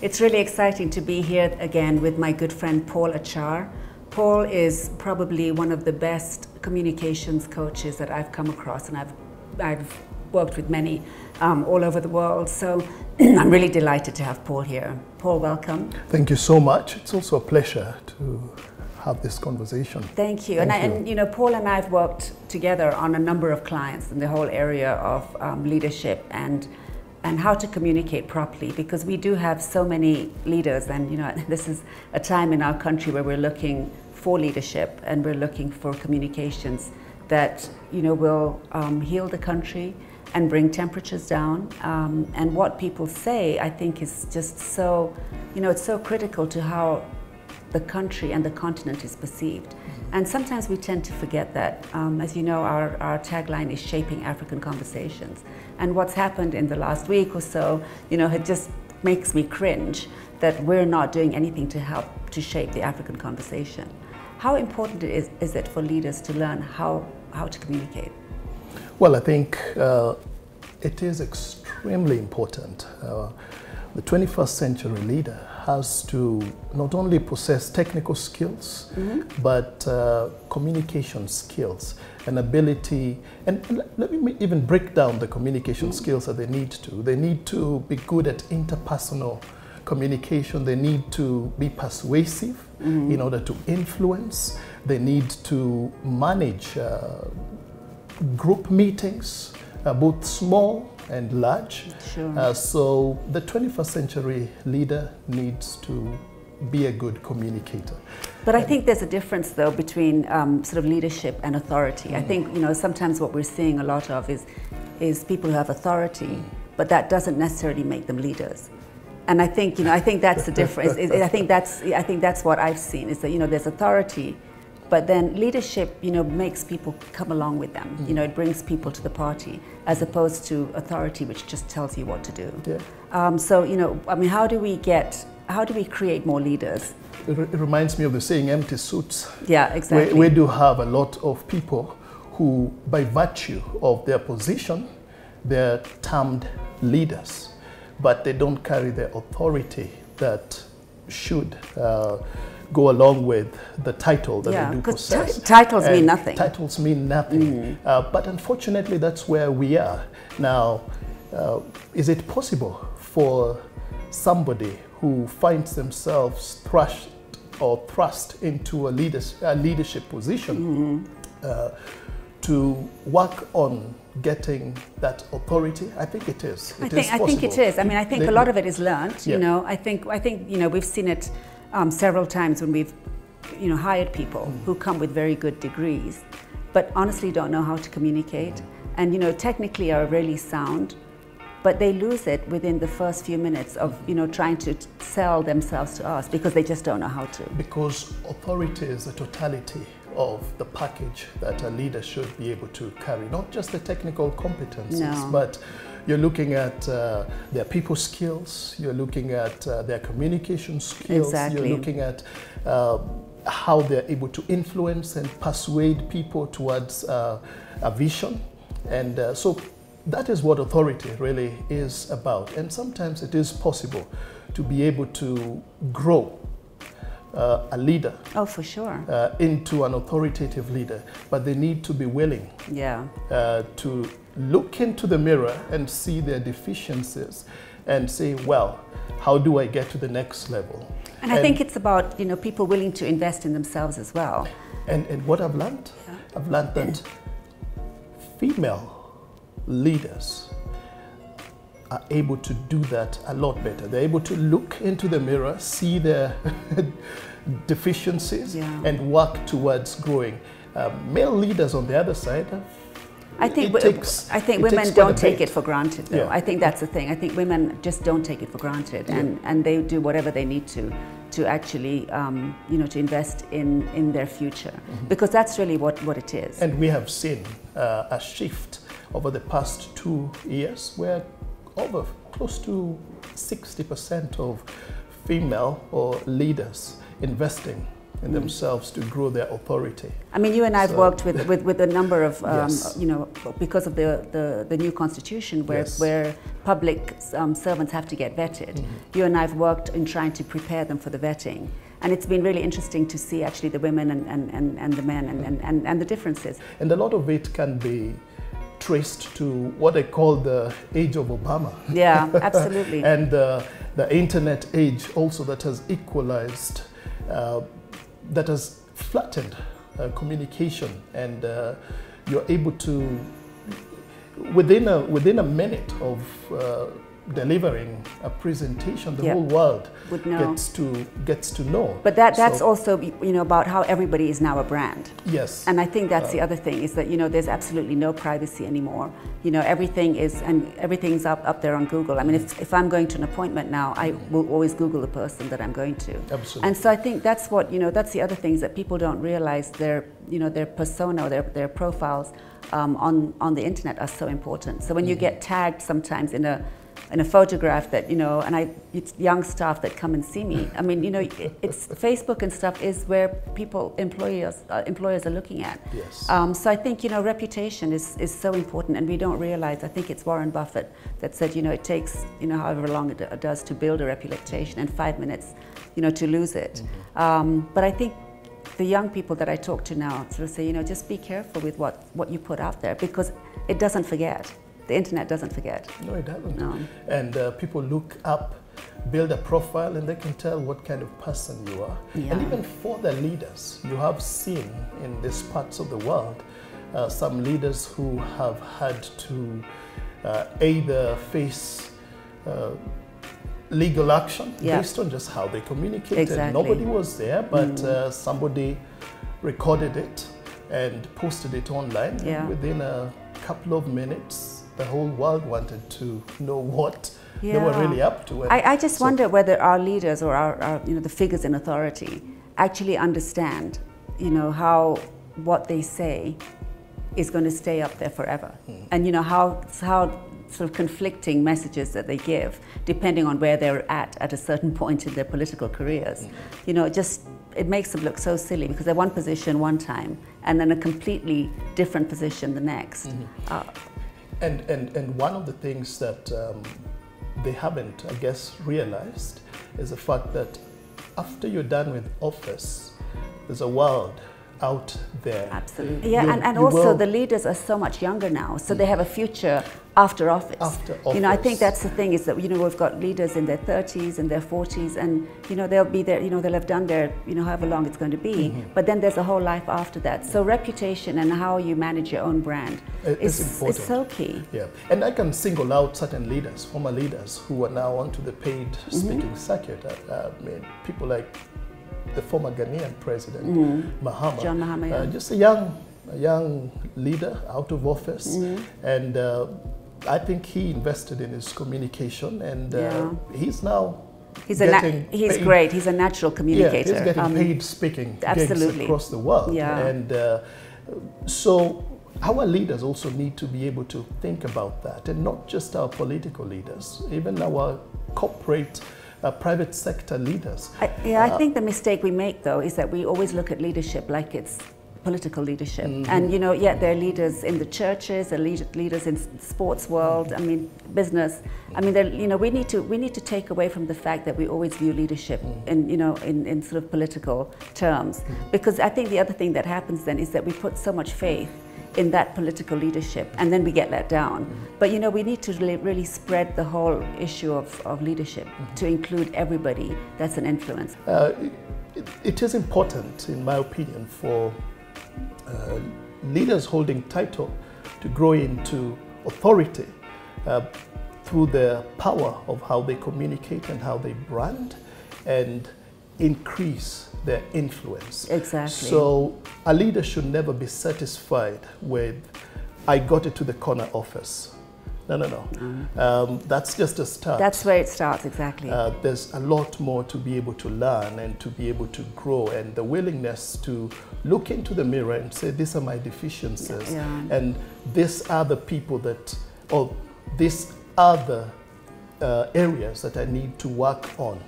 It's really exciting to be here again with my good friend Paul Achar. Paul is probably one of the best communications coaches that I've come across, and I've worked with many all over the world. So I'm really delighted to have Paul here. Paul, welcome. Thank you so much. It's also a pleasure to have this conversation. Thank you. And you know, Paul and I have worked together on a number of clients in the whole area of leadership and how to communicate properly, because we do have so many leaders, and you know, this is a time in our country where we're looking for leadership and we're looking for communications that, you know, will heal the country and bring temperatures down. And what people say, I think, is just so, you know, it's so critical to how the country and the continent is perceived. And sometimes we tend to forget that. As you know, our tagline is shaping African conversations. And what's happened in the last week or so, you know, it just makes me cringe that we're not doing anything to help to shape the African conversation. How important is it for leaders to learn how to communicate? Well, I think it is extremely important. The 21st century leader has to not only possess technical skills, but communication skills, an ability, and let me even break down the communication skills that they need to. They need to be good at interpersonal communication. They need to be persuasive in order to influence. They need to manage group meetings, both small and large. Sure. So the 21st century leader needs to be a good communicator. But I think there's a difference, though, between sort of leadership and authority. I think, you know, sometimes what we're seeing a lot of is people who have authority, but that doesn't necessarily make them leaders. And I think, you know, I think that's the difference. I think that's what I've seen, is that, you know, there's authority, but then leadership, you know, makes people come along with them. You know, it brings people to the party, as opposed to authority, which just tells you what to do. Yeah. So, you know, I mean, how do we create more leaders? It reminds me of the saying, empty suits. Yeah, exactly. We do have a lot of people who, by virtue of their position, they're termed leaders, but they don't carry the authority that should go along with the title that they do possess. Titles mean nothing. Titles mean nothing. But unfortunately, that's where we are. Now, is it possible for somebody who finds themselves thrust into a leadership position to work on getting that authority? I think it is. I think it is. I mean, I think a lot of it is learned. Yeah. You know, I think you know, we've seen it several times when we've, you know, hired people who come with very good degrees, but honestly don't know how to communicate, and you know, technically are really sound, but they lose it within the first few minutes of, you know, trying to sell themselves to us, because they just don't know how to. Because authority is the totality of the package that a leader should be able to carry, not just the technical competencies, but you're looking at their people skills, you're looking at their communication skills, you're looking at how they're able to influence and persuade people towards a vision. And so that is what authority really is about. And sometimes it is possible to be able to grow a leader, for sure, into an authoritative leader, but they need to be willing to look into the mirror and see their deficiencies and say, well, how do I get to the next level? And I think it's about, you know, people willing to invest in themselves as well. And what I've learned, I've learned that female leaders are able to do that a lot better. They're able to look into the mirror, see their deficiencies, and work towards growing. Male leaders, on the other side, I think women don't take it for granted, though. I think that's the thing. I think women just don't take it for granted, and they do whatever they need to actually, you know, to invest in their future, because that's really what it is. And we have seen a shift over the past 2 years, where over close to 60% of female or leaders investing in themselves to grow their authority. I mean, you and I have worked with a number of, you know, because of the new constitution where public servants have to get vetted. You and I have worked in trying to prepare them for the vetting. And it's been really interesting to see actually the women and the men and the differences. And a lot of it can be traced to what I call the age of Obama. Yeah, absolutely. And the internet age also that has equalized, that has flattened communication, and you're able to, within a minute of delivering a presentation, the whole world gets to know. But that's also, you know, about how everybody is now a brand. Yes. And I think that's the other thing, is that, you know, there's absolutely no privacy anymore. You know, everything's up there on Google. I mean, if I'm going to an appointment now, I will always Google the person that I'm going to. Absolutely. And so I think that's what, you know, that's the other things that people don't realize. Their, you know, their persona, or their profiles on the internet are so important. So when you get tagged sometimes in a photograph that, you know, and it's young staff that come and see me. I mean, you know, it's Facebook and stuff is where employers are looking at. Yes. So I think, you know, reputation is so important, and we don't realize. I think it's Warren Buffett that said, you know, it takes, you know, however long it does to build a reputation, and 5 minutes, you know, to lose it. But I think the young people that I talk to now sort of say, you know, just be careful with what you put out there, because it doesn't forget. The internet doesn't forget. No, it doesn't. No. And people look up, build a profile, and they can tell what kind of person you are. Yeah. And even for the leaders, you have seen in these parts of the world some leaders who have had to either face legal action based on just how they communicated. Exactly. Nobody was there, but somebody recorded it and posted it online. Yeah. And within a couple of minutes, the whole world wanted to know what they were really up to. I just wonder whether our leaders, or our you know, the figures in authority, actually understand, you know, how what they say is going to stay up there forever, and you know how sort of conflicting messages that they give, depending on where they're at a certain point in their political careers. You know, it makes them look so silly, because they're one position one time and then a completely different position the next. And one of the things that they haven't, I guess, realized is the fact that after you're done with office, there's a world out there. Absolutely. Yeah, and also the leaders are so much younger now, so they have a future after office. After office. You know, I think that's the thing, is that, you know, we've got leaders in their 30s and their 40s, and, you know, they'll be there, you know, they'll have done their, you know, however long it's going to be, but then there's a whole life after that. So reputation and how you manage your own brand is so key. Yeah, and I can single out certain leaders, former leaders, who are now onto the paid speaking circuit. I mean, people like the former Ghanaian president, Mahama. John Mahama, just a young leader out of office, and I think he invested in his communication, and he's now he's great. He's a natural communicator. Yeah, he's getting paid speaking gigs across the world. Yeah. And so our leaders also need to be able to think about that, and not just our political leaders, even our corporate private sector leaders. I think the mistake we make, though, is that we always look at leadership like it's political leadership. And, you know, they're leaders in the churches, they're leaders in the sports world, I mean, business. I mean, you know, we need to take away from the fact that we always view leadership in, you know, in sort of political terms. Because I think the other thing that happens then is that we put so much faith in that political leadership, and then we get let down. But, you know, we need to really spread the whole issue of leadership to include everybody that's an influence. It is important, in my opinion, for leaders holding title to grow into authority through the power of how they communicate and how they brand, and increase their influence. Exactly. So a leader should never be satisfied with, I got it to the corner office. No. That's just a start. That's where it starts, exactly. There's a lot more to be able to learn and to be able to grow, and the willingness to look into the mirror and say, these are my deficiencies, and these are the people that, or these are the areas that I need to work on.